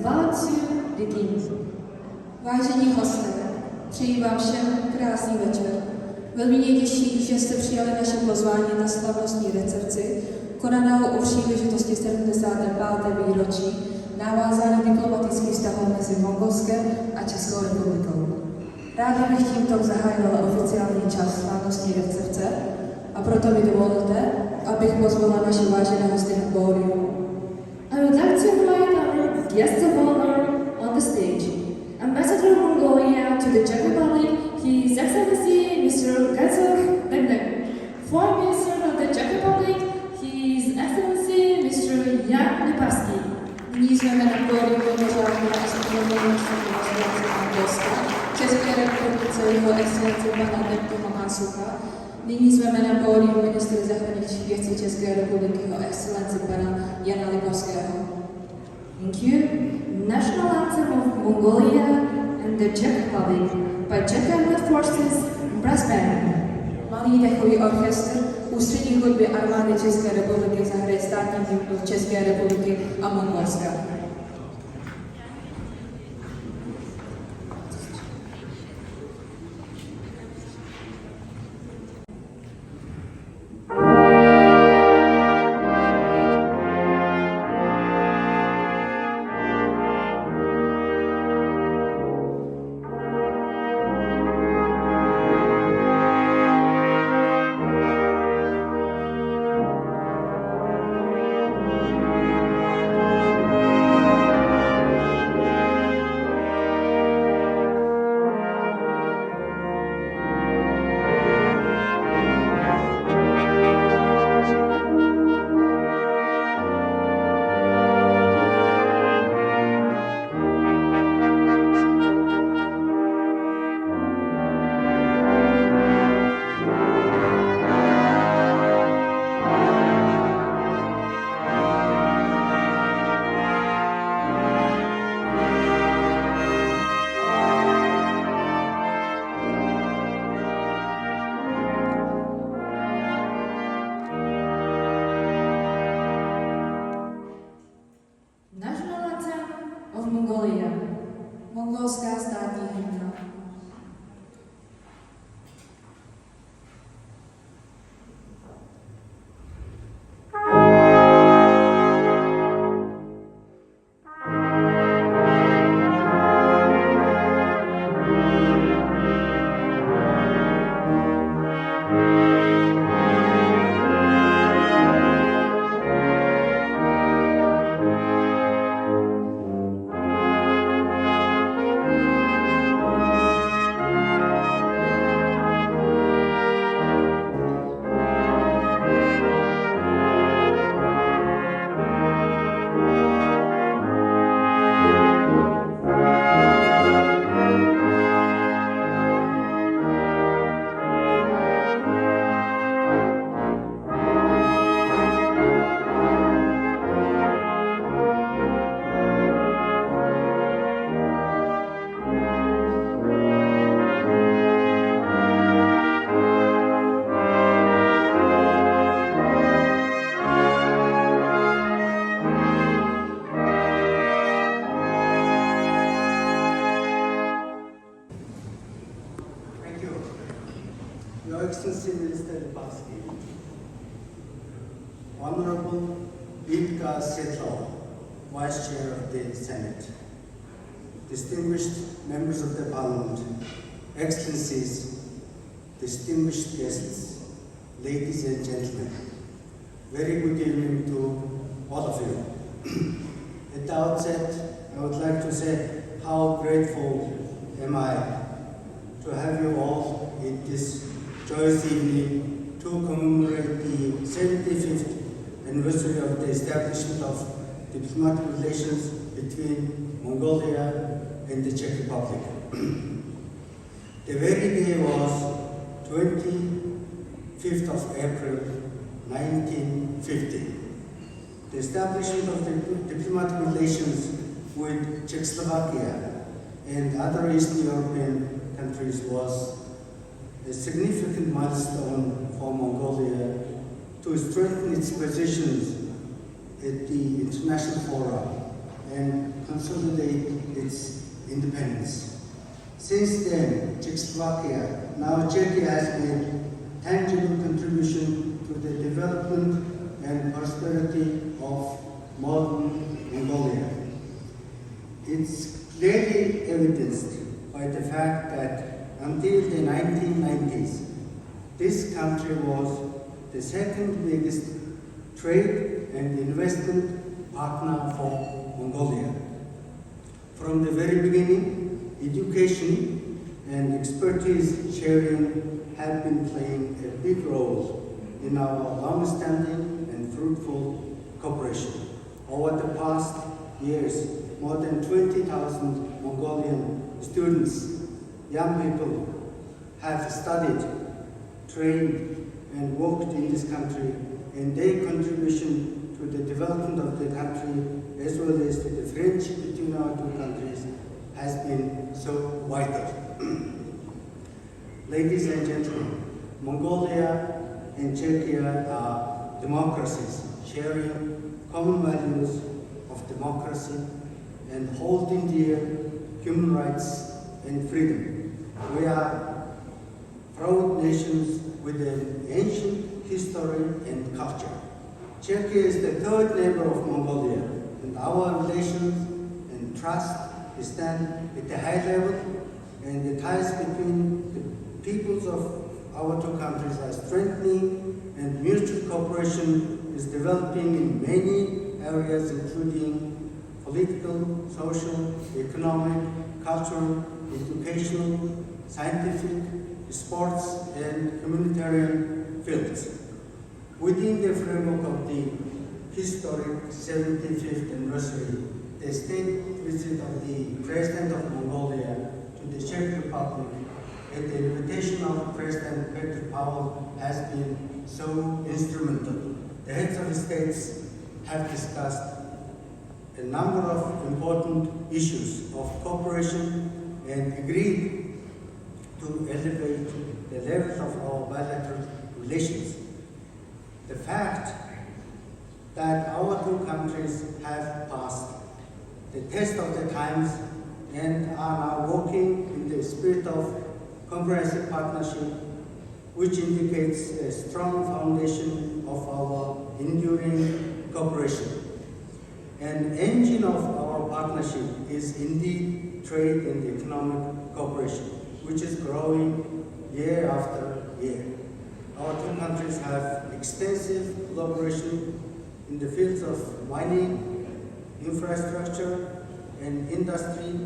about to begin. Vážení hosté, přeji vám všem krásný večer. Velmi mě těší, že jste přijali naše pozvání na slavnostní recepci, konanou u příležitosti 75. výročí navázání diplomatických vztahů mezi Mongolskem a Českou republikou. Ráda bych tímto zahájila oficiální čas slavnostní recepce a proto mi dovolte, abych pozvala naše vážené hosty na pódium. I would like to invite our guest of honor on the stage, Ambassador of Mongolia to the Czech Republic, His Excellency Mr. Gacek Degdeg. Foreign Minister of the Czech Republic, His Excellency Mr. Jan Lipavsky. Nyní jsme na pódium mimořádného asociovaného Mongolska, České republice jeho excelence pana Neptuna Másucha. Nyní jsme na pódium ministra zahraničních věcí České republiky jeho excelence pana Jana Lipavského. Thank you. National Anthem of Mongolia and the Czech Republic by Czech Armed Forces Brass Band. Malý dechový orchestr ústřední hudby armády České republiky zahraje státní hymnu České republiky a Mongolska. Mongolia. Mongolská státní hymna. Your Excellency Minister Lipavsky, Honorable Vitka Setlov, Vice Chair of the Senate, distinguished members of the Parliament, Excellencies, distinguished guests, ladies and gentlemen, very good evening to all of you. At the outset, I would like to say how grateful am I to have you all in this joyous evening to commemorate the 75th anniversary of the establishment of diplomatic relations between Mongolia and the Czech Republic. The very day was 25th of April 1950. The establishment of the diplomatic relations with Czechoslovakia and other Eastern European countries was a significant milestone for Mongolia to strengthen its positions at the international fora and consolidate its independence. Since then, Czechoslovakia, now Czechia, has made tangible contribution to the development and prosperity of modern Mongolia. It's clearly evidenced by the fact that until the 1990s, this country was the second biggest trade and investment partner for Mongolia. From the very beginning, education and expertise sharing have been playing a big role in our long-standing and fruitful cooperation. Over the past years, more than 20,000 Mongolian students, young people, have studied, trained, and worked in this country, and their contribution to the development of the country, as well as to the friendship between our two countries, has been so vital. Ladies and gentlemen, Mongolia and Czechia are democracies sharing common values of democracy and holding dear human rights and freedom. We are proud nations with an ancient history and culture. Czechia is the third neighbor of Mongolia, and our relations and trust stand at a high level, and the ties between the peoples of our two countries are strengthening, and mutual cooperation is developing in many areas, including political, social, economic, cultural, educational, scientific, sports, and humanitarian fields. Within the framework of the historic 75th anniversary, the state visit of the President of Mongolia to the Czech Republic at the invitation of President Petr Pavel has been so instrumental. The heads of states have discussed a number of important issues of cooperation and agreed to elevate the level of our bilateral relations. The fact that our two countries have passed the test of the times and are now working in the spirit of comprehensive partnership, which indicates a strong foundation of our enduring cooperation. An engine of our partnership is indeed trade and economic cooperation, which is growing year after year. Our two countries have extensive collaboration in the fields of mining, infrastructure, and industry.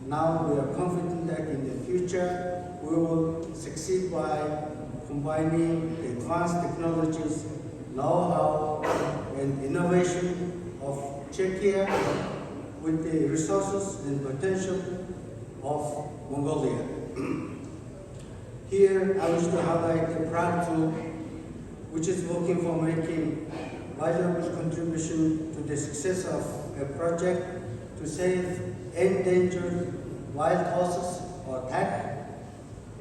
Now we are confident that in the future we will succeed by combining the advanced technologies, know-how, and innovation of Czechia with the resources and potential of Mongolia. Here I wish to highlight the Prague Group, which is working for making valuable contribution to the success of a project to save endangered wild horses or TAC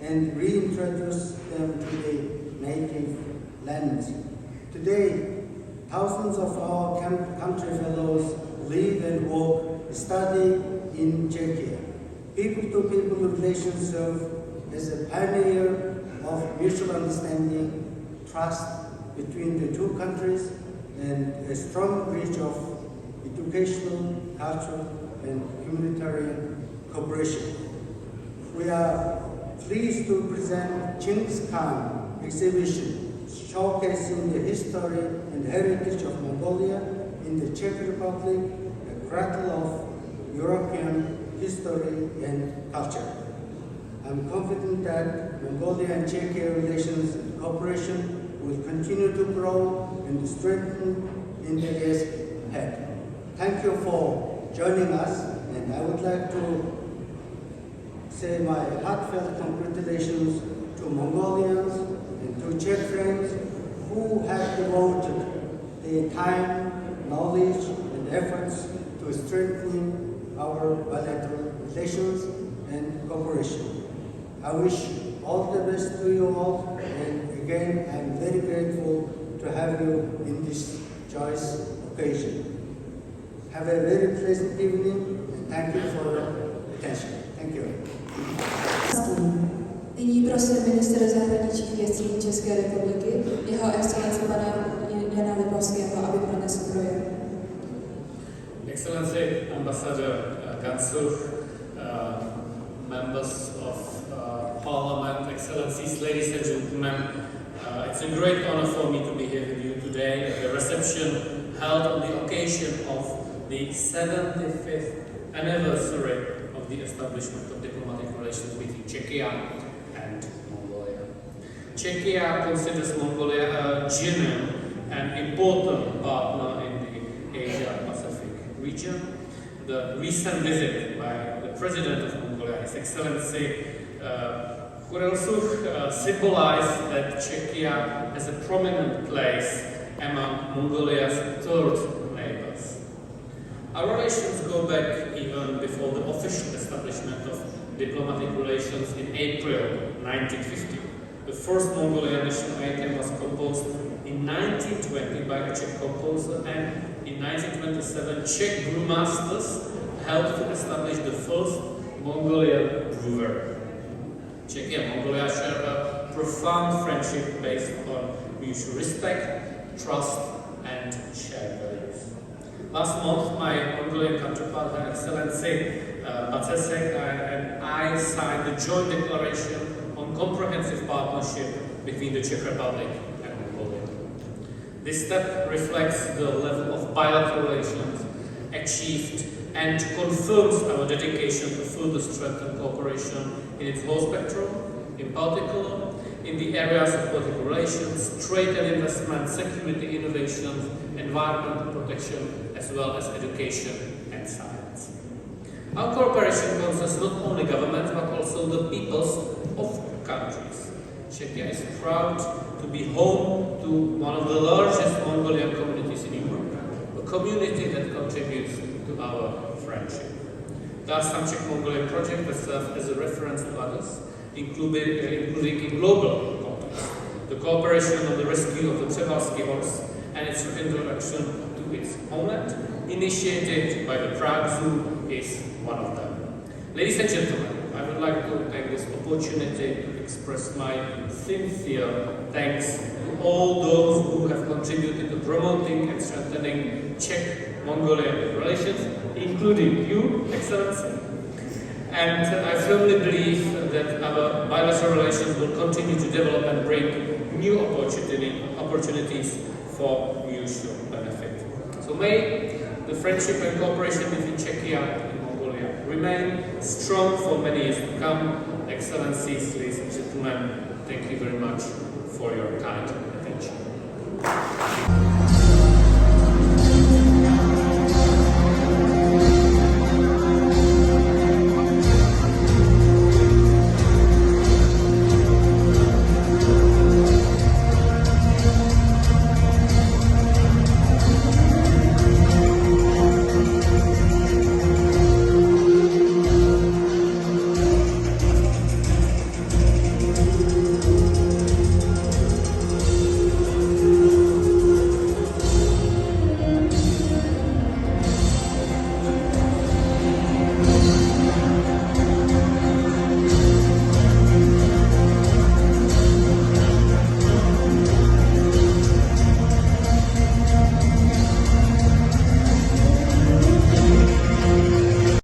and reintroduce them to the native lands. Today, thousands of our country fellows live and work, study in Czechia. People-to-people relations serve as a pioneer of mutual understanding, trust between the two countries, and a strong reach of educational, cultural, and humanitarian cooperation. We are pleased to present Chinggis Khan exhibition showcasing the history and heritage of Mongolia in the Czech Republic, a cradle of European history and culture. I'm confident that Mongolia and Czechia relations and cooperation will continue to grow and strengthen in the years ahead. Thank you for joining us, and I would like to say my heartfelt congratulations to Mongolians and to Czech friends who have devoted their time, knowledge, and efforts to strengthening our bilateral relations and cooperation. I wish all the best to you all, and again, I'm very grateful to have you in this joyous occasion. Have a very pleasant evening. Thank you for your attention. Thank you. Nyní prosím ministra zahraničních věcí České republiky, jeho excelence pana Jana Lipavského, aby pronesl projev. Excellency Ambassador Gansuch, members of Parliament, Excellencies, ladies and gentlemen, it's a great honor for me to be here with you today at the reception held on the occasion of the 75th anniversary of the establishment of diplomatic relations between Czechia and Mongolia. Czechia considers Mongolia a genuine and important partner in the Asia-Pacific region. The recent visit by the President of Mongolia, His Excellency Khurelsuch, symbolized that Czechia has a prominent place among Mongolia's third neighbors. Our relations go back even before the official establishment of diplomatic relations in April 1950. The first Mongolian national anthem was composed in 1920 by a Czech composer, and in 1927 Czech brewmasters helped to establish the first Mongolian brewery. Czechia and Mongolia share a profound friendship based on mutual respect, trust, and shared values. Last month, my Mongolian counterpart, Her Excellency Bacesek, and I signed the joint declaration on comprehensive partnership between the Czech Republic and Mongolia. This step reflects the level of bilateral relations achieved and confirms our dedication to further strengthen cooperation in its whole spectrum, in particular in the areas of political relations, trade and investment, security, innovation, environmental protection, as well as education and science. Our cooperation concerns not only governments but also the peoples of countries. Czechia is proud to be home to one of the largest Mongolian communities in Europe, a community that contributes to our friendship. There are some Czech Mongolian projects that serve as a reference to others, including in global context. The cooperation on the rescue of the Převalský horse and its reintroduction to its homeland, initiated by the Prague Zoo, is one of them. Ladies and gentlemen, I would like to take this opportunity to express my sincere thanks to all those who have contributed to promoting and strengthening Czech-Mongolian relations, including you, Excellency. And I firmly believe that our bilateral relations will continue to develop and bring new opportunities for mutual benefit. So may the friendship and cooperation between Czechia and Mongolia remain strong for many years to come. Excellencies, ladies and gentlemen, thank you very much for your kind attention.